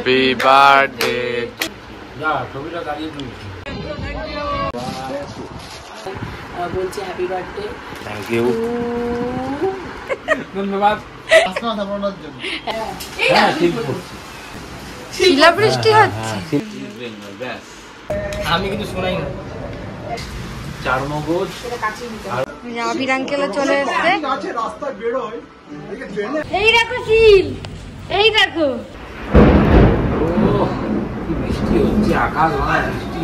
Happy birthday. বলছি happy birthday. Thank you, ধন্যবাদ। শিলাবৃষ্টি হচ্ছে। আমি কিন্তু শোনাই না। চার মগজ আবির আঙ্কেল চলে এসছে। এই দেখো শিল, এই দেখো বৃষ্টি হচ্ছে, আকাশ ভাঙা বৃষ্টি।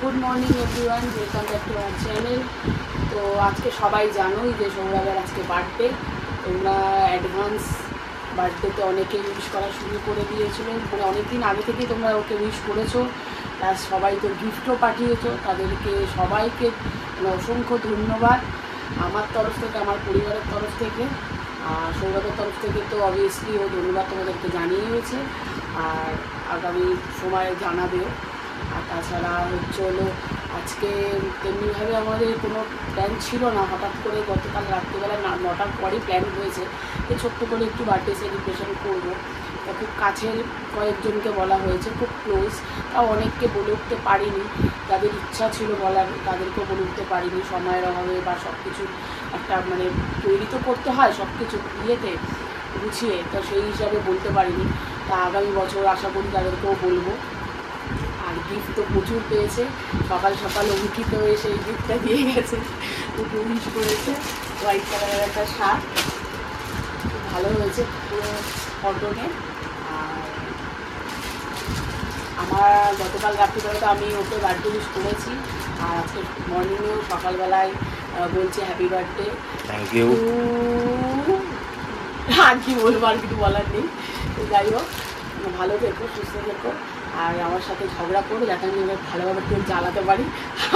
Good morning everyone, welcome back to our channel. তো আজকে সবাই জানোই যে সৌরভের আজকে বার্থডে। তোমরা অ্যাডভান্স বার্থডেতে অনেকে উইশ করা শুরু করে দিয়েছিল, মানে অনেকদিন আগে থেকেই তোমরা ওকে উইশ করেছো, প্লাস সবাই তো গিফটও পাঠিয়েছো। তাদেরকে সবাইকে অসংখ্য ধন্যবাদ আমার তরফ থেকে, আমার পরিবারের তরফ থেকে। আর সৌরভের তরফ থেকে তো অবভিয়াসলি ও ধন্যবাদ তোমাদেরকে জানিয়েছে, আর আগামী সময়ে জানাবেও। আর তাছাড়া হলো আজকে তেমনিভাবে আমাদের কোনো প্ল্যান ছিল না, হঠাৎ করে গতকাল রাত্রিবেলা 9টার পরেই প্ল্যান হয়েছে যে ছোট্ট করে একটু বার্থডে সেলিব্রেশন করবো। খুব কাছের কয়েকজনকে বলা হয়েছে, খুব ক্লোজ, তাও অনেককে বলে উঠতে পারিনি। যাদের ইচ্ছা ছিল বলার তাদেরকেও বলে উঠতে পারিনি, সময়ের অভাবে বা সব কিছু একটা মানে তৈরি তো করতে হয় সব কিছু ইয়েতে গুছিয়ে, তো সেই হিসাবে বলতে পারিনি। তা আগামী বছর আশা করি তাদেরকেও বলবো। আর গিফট তো প্রচুর পেয়েছে, সকাল সকাল অঙ্কিত হয়ে সেই গিফটটা দিয়ে গেছে, ওকে উইশ করেছে। হোয়াইট কালারের একটা শার্ট, খুব ভালো হয়েছে পুরো কটনে। আর আমার গতকাল রাত্রিবেলা তো আমি ওকে বার্থডে উইশ করেছি, আর আজকে মর্নিংয়েও সকালবেলায় বলছি হ্যাপি বার্থডে। Thank you. আর কি বলবো, আর কিছু বলার নেই। যাই হোক, ভালো থেকো, সুস্থ থেকো, আর আমার সাথে ঝগড়া করো যাতে আমি ভালোভাবে কেউ জ্বালাতে পারি,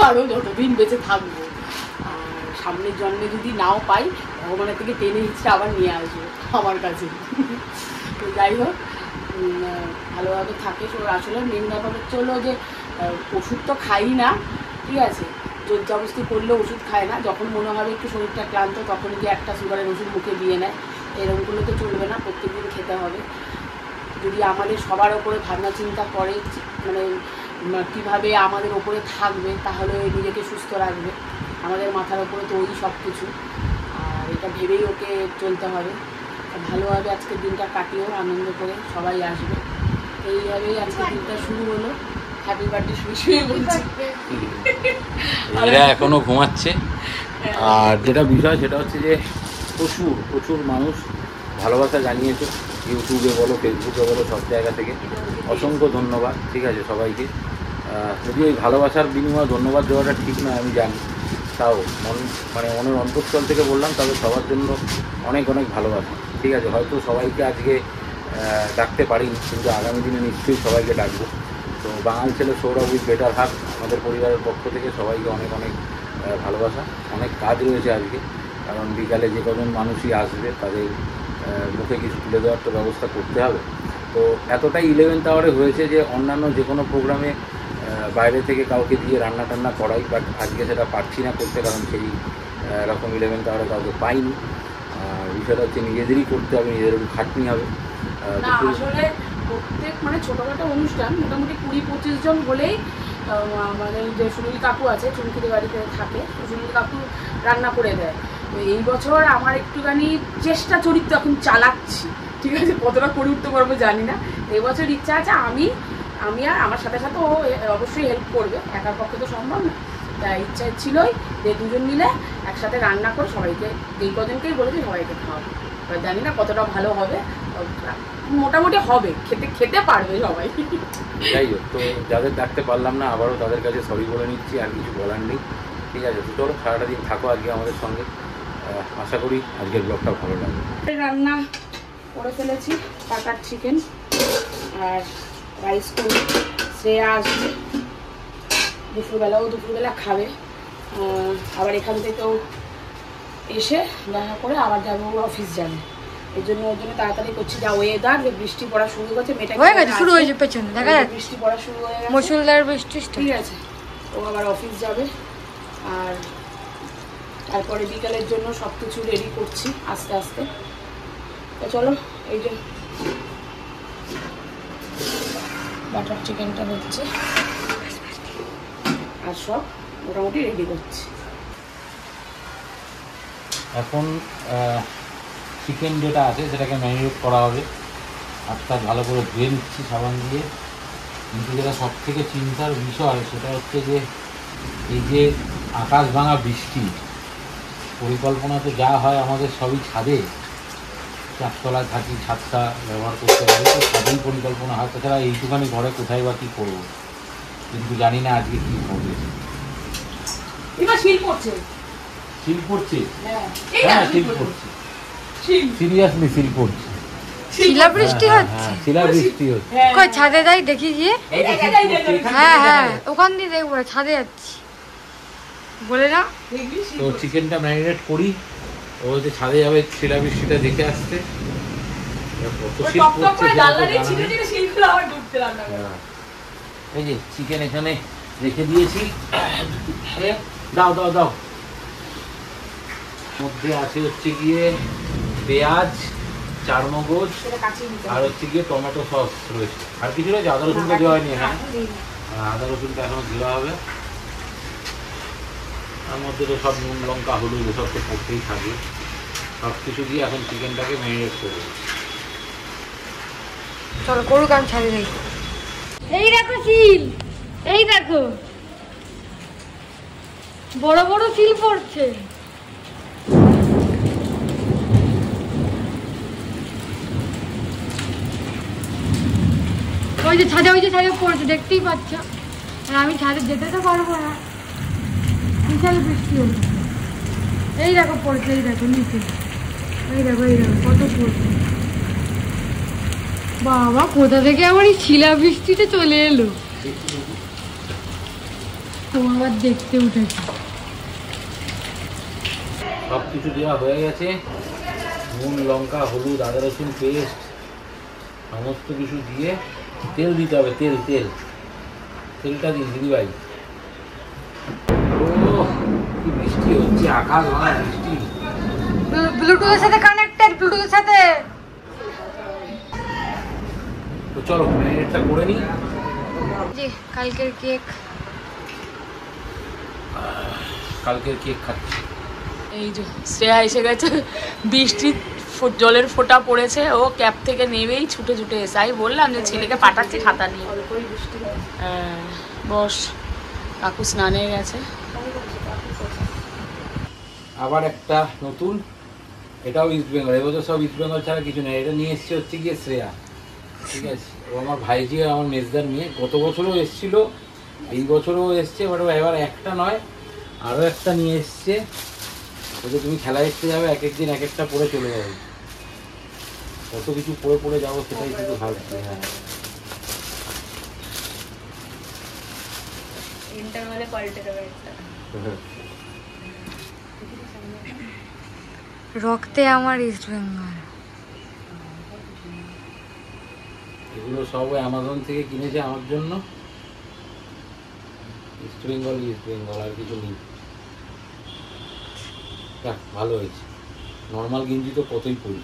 আরও যতদিন বেঁচে থাকবো। আর সামনের জন্মে যদি নাও পাই, ভগবানের থেকে টেনে হিচড়ে আবার নিয়ে আসবো আমার কাছে। তো যাই হোক, ভালোভাবে থাকে। আসলে মেন ব্যাপার হলো যে ওষুধ তো খাই না, ঠিক আছে, জোর জবরদস্তি করলেও ওষুধ খায় না। যখন মনে হবে একটু শরীরটা ক্লান্ত তখন গিয়ে একটা সুগারের ওষুধ মুখে দিয়ে নেয়। এরকম করলে তো চলবে না, প্রত্যেকদিন খেতে হবে। যদি আমাদের সবার ওপরে ভাবনা চিন্তা করে, মানে কীভাবে আমাদের ওপরে থাকবে, তাহলে নিজেকে সুস্থ রাখবে। আমাদের মাথার ওপরে তো ওই সব কিছু, আর এটা ভেবেই ওকে চলতে হবে। ভালোভাবে আজকের দিনটা কাটিয়েও আনন্দ করে সবাই আসবে। এইভাবেই আজকের দিনটা শুরু হলো। হ্যাপি বার্থডে শুয়ে শুয়ে বলছি, এরা এখনো ঘুমাচ্ছে। আর যেটা বিষয় সেটা হচ্ছে যে প্রচুর প্রচুর মানুষ ভালোবাসা জানিয়েছে, ইউটিউবে বলো, ফেসবুকে বলো, সব জায়গা থেকে অসংখ্য ধন্যবাদ। ঠিক আছে, সবাইকে। যদি ওই ভালোবাসার বিনিময়ে ধন্যবাদ দেওয়াটা ঠিক নয় আমি জানি, তাও মানে মনের অন্তঃস্থল থেকে বললাম, তবে সবার জন্য অনেক অনেক ভালোবাসা। ঠিক আছে, হয়তো সবাইকে আজকে ডাকতে পারিনি, কিন্তু আগামী দিনে নিশ্চয়ই সবাইকে ডাকবো। তো বাঙাল ছেলে সৌরভ উইথ বেটার হাফ আমাদের পরিবারের পক্ষ থেকে সবাইকে অনেক অনেক ভালোবাসা। অনেক কাজ রয়েছে আজকে, কারণ বিকালে যে কজন মানুষই আসবে তাদের মুখে কিছু তুলে দেওয়ার তো ব্যবস্থা করতে হবে। তো এতটাই 11th আওয়ারে হয়েছে যে অন্যান্য যে কোনো প্রোগ্রামে বাইরে থেকে কাউকে দিয়ে রান্না টান্না করাই, বাট আজকে সেটা পারছি না করতে, কারণ সেই রকম 11th আওয়ারে কাউকে পাইনি। আর বিষয়টা হচ্ছে নিজেদেরই করতে হবে, নিজেদের একটু খাটনি হবে। আসলে প্রত্যেক মানে ছোটোখাটো অনুষ্ঠান মোটামুটি 20-25 জন হলেই আমাদের যে সুনীল কাকু আছে, চুমকিদের বাড়িতে থাকে, সুনীল কাকু রান্না করে দেয়। তো এই বছর আমার একটুখানি চেষ্টা চরিত্র এখন চালাচ্ছি, ঠিক আছে, কতটা করে উঠতে পারবো জানি না। এই বছর ইচ্ছা আছে আমি আর আমার সাথে সাথে ও অবশ্যই হেল্প করবে, একার পক্ষে তো সম্ভব না। তাই ইচ্ছা ছিলই যে দুজন মিলে একসাথে রান্না করে সবাইকে, এই কজনকেই বলেছি সবাইকে খাওয়াবো। এবার জানি না কতটা ভালো হবে, মোটামুটি হবে, খেতে পারবে সবাই। যাই হোক, তো যাদের ডাকতে পারলাম না আবারও তাদের কাছে সরি বলে নিচ্ছি, আর কিছু বলার নেই। ঠিক আছে, তো চলো সারাটা দিন থাকো আজকে আমাদের সঙ্গে। আশা করি আজকের ব্লগটা ভালো লাগবে। রান্না করে ফেলেছি, কাটার চিকেন আর রাইস করি। শ্রেয়া আসবে দুপুরবেলা খাবে, আবার এখান থেকেও এসে দেখা করে আবার যাবো অফিস যাবে। এই জন্য ওর জন্য তাড়াতাড়ি করছি। যা ওয়েদার, বৃষ্টি পড়া শুরু হয়েছে, মেয়েটা শুরু হয়েছে, পেছনে দেখা যাচ্ছে বৃষ্টি পড়া শুরু হয়ে গেছে, মুষলধারে বৃষ্টি। ঠিক আছে, ও আবার অফিস যাবে। আর তারপরে বিকালের জন্য সব কিছু রেডি করছি আস্তে আস্তে। তো চলো এই যে বাটার চিকেনটা হচ্ছে আর সব মোটামুটি রেডি করছি। এখন চিকেন যেটা আছে সেটাকে ম্যারিনেট করা হবে। হাতটা ভালো করে ধুয়ে নিচ্ছি সাবান দিয়ে। কিন্তু যেটা সব থেকে চিন্তার বিষয় সেটা হচ্ছে যে এই যে আকাশ ভাঙা বৃষ্টি, পরিকল্পনা তো যা হয় আমাদের সবই ছাদে, চারতলায় থাকি, ছাদটা ব্যবহার করতে পারি, তো ছাদেই পরিকল্পনা হয়। তাছাড়া এইটুখানি ঘরে কোথায় বা কী করবো, কিন্তু জানি না আজকে কী হবে। শিল পড়ছে, শিল পড়ছে, হ্যাঁ শিল পড়ছে, সিরিয়াসলি শিল পড়ছে, শিলাবৃষ্টি হচ্ছে, শিলাবৃষ্টি হচ্ছে। কই ছাদে যাই দেখি গিয়ে। হ্যাঁ হ্যাঁ ওখান দিয়ে দেখবো, ছাদে যাচ্ছি বলে না। তো চিকেনটা ম্যারিনেট করি, ও যে ছাদে যাবে শিলাবৃষ্টিটা দেখে আসতে। এই যে চিকেন এখানে রেখে দিয়েছি, দাও দাও দাও। মধ্যে আছে হচ্ছে গিয়ে পেঁয়াজ, চারমগজ আর হচ্ছে গিয়ে টমেটো সস রয়েছে। আর কিছু রয়েছে? আদা রসুনটা দেওয়া হয়নি এখানে, আদা রসুনটা এখনো দেওয়া হবে। তার মধ্যে তো সব নুন লঙ্কা হলুদ এসব তো পড়তেই থাকবে। সব কিছু দিয়ে এখন চিকেনটাকে ম্যারিনেট করবো। চলো করুক, আমি ছাদে যাই। এই দেখো শিল, এই দেখো বড় বড় শিল পড়ছে। ওই যে ছাদে, ওই যে ছাদে পড়ছে, দেখতেই পাচ্ছ। আর আমি ছাদে যেতে তো পারবো না, বিশাল বৃষ্টি হচ্ছে। এই দেখো পড়ছে, এই দেখো নিচে, এই দেখো কত পড়ছে। বাবা কোথা থেকে আমার এই শিলা বৃষ্টিতে চলে এলো, ও আবার দেখতে উঠেছে। সব কিছু দেওয়া হয়ে গেছে, নুন লঙ্কা হলুদ আদা রসুন পেস্ট সমস্ত কিছু দিয়ে। তেল দিতে হবে, তেল তেল তেলটা দিন দিদিভাই। ও কি বৃষ্টি হচ্ছে, আকাশ ভাঙা বৃষ্টি। ব্লুটুথের সাথে কানেক্টেড, ব্লুটুথের সাথে। তো চলো ম্যারিনেটটা করে নিই। জি কালকের কেক, কালকের কেক খাচ্ছি। এই যে শ্রেয়া এসে গেছে, বৃষ্টির জলের ফোঁটা পড়েছে, ও ক্যাব থেকে নেমেই ছুটে ছুটে এসে। আমি বললাম যে ছেলেকে পাঠাচ্ছি ছাতা নিয়ে। হ্যাঁ বস, কাকু স্নানে গেছে। আবার একটা নতুন, এটাও ইস্ট বেঙ্গল। এবছর সব ইস্ট বেঙ্গল ছাড়া কিছু নেই। এটা নিয়ে এসছে হচ্ছে গিয়ে শ্রেয়া, ঠিক আছে? ও আমার ভাইজি আর আমার মেজদার মেয়ে। গত বছরও এসছিল, এই বছরও এসছে। বাট এবার একটা নয়, আরও একটা নিয়ে এসছে। ওদের তুমি খেলা দেখতে যাবে, এক একদিন এক একটা পরে চলে যাবে। কত কিছু পরে পরে যাবো সেটাই শুধু ভাবছি। হ্যাঁ রক্তে আমার ইস্ট বেঙ্গল। এগুলো সব ওই অ্যামাজন থেকে কিনেছে আমার জন্য। ইস্ট বেঙ্গল ইস্ট বেঙ্গল, আর কিছু নেই। ভালো হয়েছে। নর্মাল গেঞ্জি তো কতই পরি।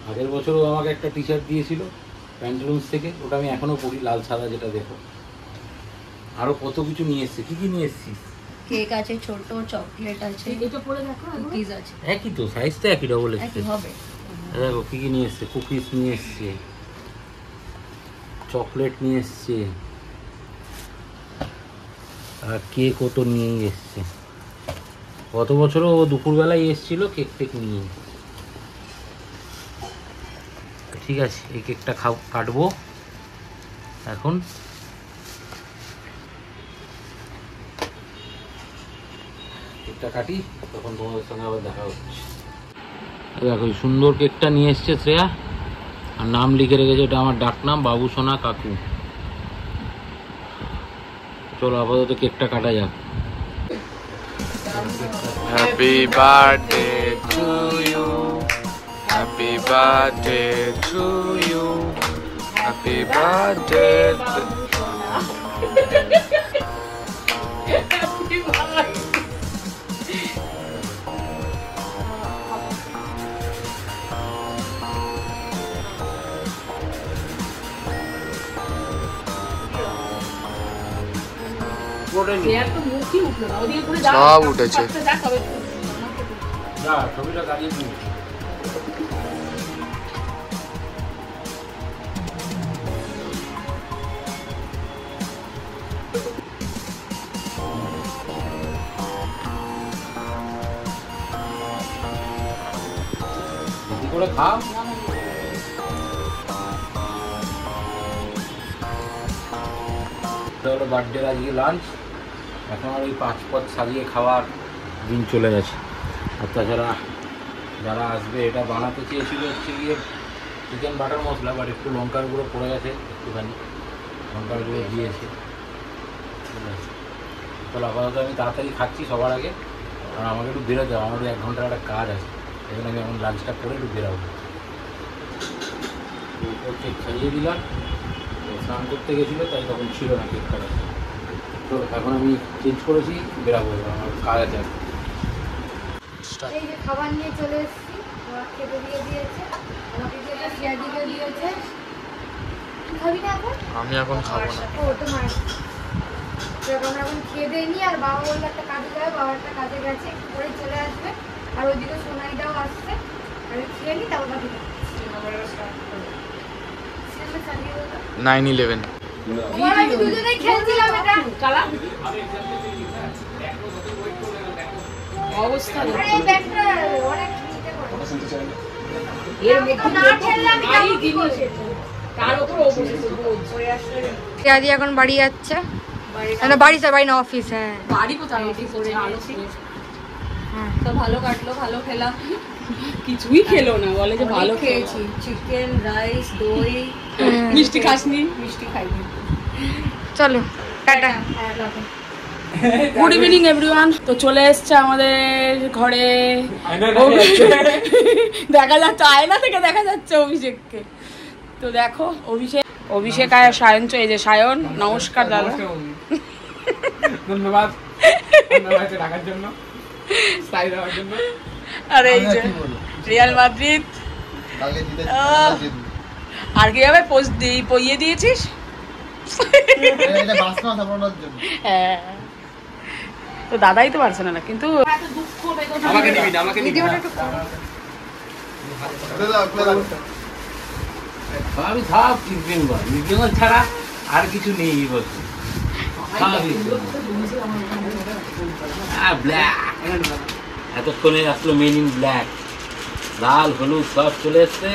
আগের বছরও আমাকে একটা টি শার্ট দিয়েছিল প্যান্টালুন্স থেকে, ওটা আমি এখনও পরি, লাল সাদা যেটা দেখো। আরও কত কিছু নিয়ে এসছে। কী কী নিয়ে এসছিস? কেক আছে, ছোট চকলেট আছে, কুকিজ আছে। একই তো, সাইজ তো একই, ডবল এসছে। হবে দেখো কী কী নিয়ে এসছে। কুকিজ নিয়ে এসছে, চকলেট নিয়ে এসছে, আর কেকও তো নিয়েই এসছে। গত বছরও ও দুপুরবেলায় এসেছিল কেক টেক নিয়ে। ঠিক আছে, এই কেকটা কাটবো এখন। কেকটা কাটি, তখন তোমাদের সঙ্গে আবার দেখা হচ্ছে। দেখো সুন্দর কেকটা নিয়ে এসছে শ্রেয়া, আর নাম লিখে রেখেছে, এটা আমার ডাক নাম বাবু সোনা কাকু। চলো আপাতত কেকটা কাটা যাক। Happy birthday to you. Happy birthday to you. Happy birthday. সব উঠেছে। ছবিটা দাঁড়িয়ে করে খাও। হলো বার্থডের আজকে লাঞ্চ। এখন আর ওই 5 পদ সাজিয়ে খাওয়ার দিন চলে গেছে। আর তাছাড়া যারা আসবে এটা বানাতে চেয়েছিল হচ্ছে গিয়ে চিকেন বাটার মশলা, বাট একটু লঙ্কার গুঁড়ো পড়ে গেছে, একটুখানি লঙ্কার গুঁড়ো দিয়েছে। তাহলে আপাতত আমি তাড়াতাড়ি খাচ্ছি সবার আগে, কারণ আমাকে একটু বেরোতে হবে, আমারও 1 ঘন্টার একটা কাজ আছে। এখানে আমি এখন লাঞ্চটা করে একটু বেরোবো। কেক খাইয়ে দিলাম, স্নান করতে গেছিলো তাই তখন ছিল না কেক কাটা। তো এখন আমি চেঞ্জ করেছি, বেরাবো, আমার কাজ আছে। এই যে খাবার নিয়ে চলে এসেছি, ওরা খেতে দিয়ে দিয়েছে, আমাকে যেটা সিয়াদিকে দিয়েছে। তুই খাবি না এখন? আমি এখন খাবো না। ও তোমার আমরা এখন খেয়ে দেয়নি, আর বাবা বললো একটা কাজে যাবে, বাবা একটা কাজে গেছে, একটু পরে চলে আসবে। আর ওইদিকে সোনাইটাও আসছে, আর খেয়ে নি তারপর বাকি 9/11 দুজনেই খেলছিলাম এটা অবস্থা এই ব্যাগটা অনেক নিতে পারে। না খেললে আমি কেমন কি করব? তার উপর ও বসেছে পড়ে আসছে। আদি এখন বাড়ি যাচ্ছে, না বাড়ি না অফিস। হ্যাঁ বাড়ি কোথায়? অফিস করে আলো তো ভালো কাটলো, ভালো খেলাম। কিছুই খেলো না, বলে যে ভালো খেয়েছি, চিকেন, রাইস, দই, মিষ্টি খাসনি। মিষ্টি খাইনি। চলো টাটা। Good evening everyone. তো চলে এসছে আমাদের ঘরে, দেখা যাচ্ছে আয়না থেকে দেখা যাচ্ছে অভিষেককে। তো দেখো অভিষেক আর সায়ন, এই যে সায়ন, নমস্কার দাদা। ধন্যবাদ রাখার জন্য, জন্য। আর এই যে রিয়াল মাদ্রিদ। আর কি হবে পোস্ট পইয়ে দিয়েছিস? হ্যাঁ, তো দাদাই তো পারছে না, কিন্তু আমাকে দিবি না, আমাকে দিবি না। আমি সব ইস্ট বেঙ্গল ছাড়া আর কিছু নেই এই বছর। ব্ল্যাক এতক্ষণে আসলো মেন ইন ব্ল্যাক, লাল হলুদ সব চলে এসছে।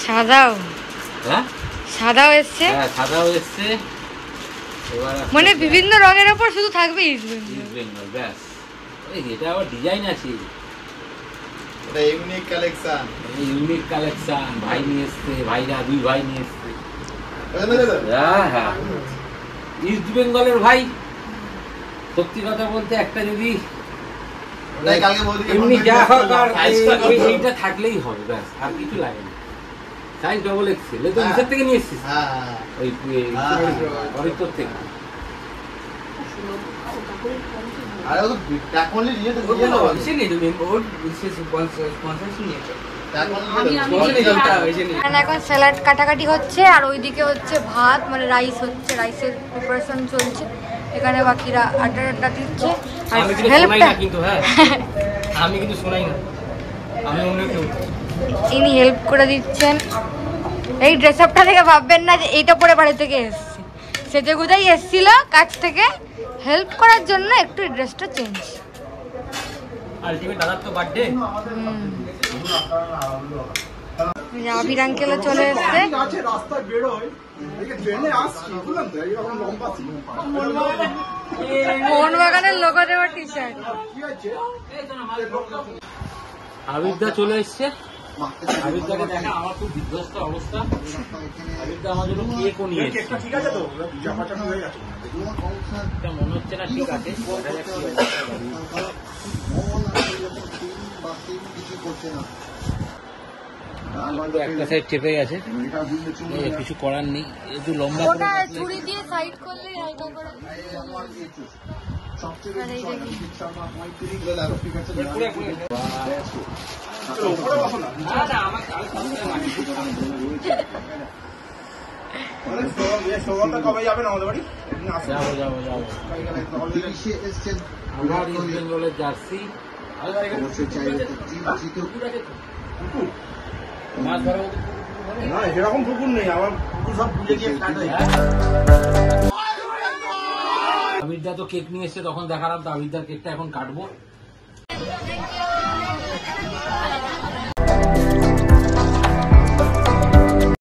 সাদাও, হ্যাঁ সাদাও এসছে, হ্যাঁ সাদাও এসছে। এবার মানে বিভিন্ন রঙের উপর শুধু থাকবে ইস্ট বেঙ্গল, ব্যাস। এটা আবার ডিজাইন আছে, ইউনিক কালেকশন, ইউনিক কালেকশন। ভাই নিয়ে এসছে, ভাইরা 2 ভাই নিয়ে এসছে। হ্যাঁ হ্যাঁ, ইস্ট বেঙ্গলের ভাই। সত্যি কথা বলতে একটা যদি এমনি যা হোক আর এইটা থাকলেই হবে, ব্যাস, আর কিছু লাগে না। সাইজ ডবল এক্সেল, তো নিচের থেকে নিয়ে এসছিস? ওই হরিদ্বার থেকে। এখন স্যালাড কাটাকাটি হচ্ছে, আর ওইদিকে হচ্ছে ভাত, মানে রাইস হচ্ছে, রাইসের প্রিপারেশন চলছে। এখানে বাকিরা আটা দিচ্ছে, আর আমি কিন্তু শোনাই না, আমি অন্য কেউ। ইনি হেল্প করে দিচ্ছেন। এই ড্রেস আপটা থেকে ভাববেন না যে এইটা পরে বাড়ি থেকে এসছি, সেজে গুজাই এসছিল কাছ থেকে হেল্প করার জন্য, একটু ড্রেসটা চেঞ্জ। আলটিমেট দাদার তো বার্থডে। আবির আঙ্কেলও চলে এসছে। মোহনবাগানের লোগো দেওয়া টি শার্ট। আবিরদা চলে এসছে। আবিরদাকে দেখা আমার খুব বিধ্বস্ত অবস্থা। আবিরদা আমার জন্য কেকও নিয়ে এসছে। মনে হচ্ছে না ঠিক আছে, একটা সাইড চেপে গেছে, কিছু করার নেই। একটু লম্বা ছুরি দিয়ে সাইড করলে হালকা করে। যাবো আমার ইস্ট বেঙ্গলের জার্সি মাছ ধরা না সেরকম পুকুর নেই, আমার পুকুর সব পুজো দিয়ে কাট হয়ে যায়। আবিরদা তো কেক নিয়ে এসছে, তখন দেখালাম তো আবিরদার কেকটা এখন কাটবো।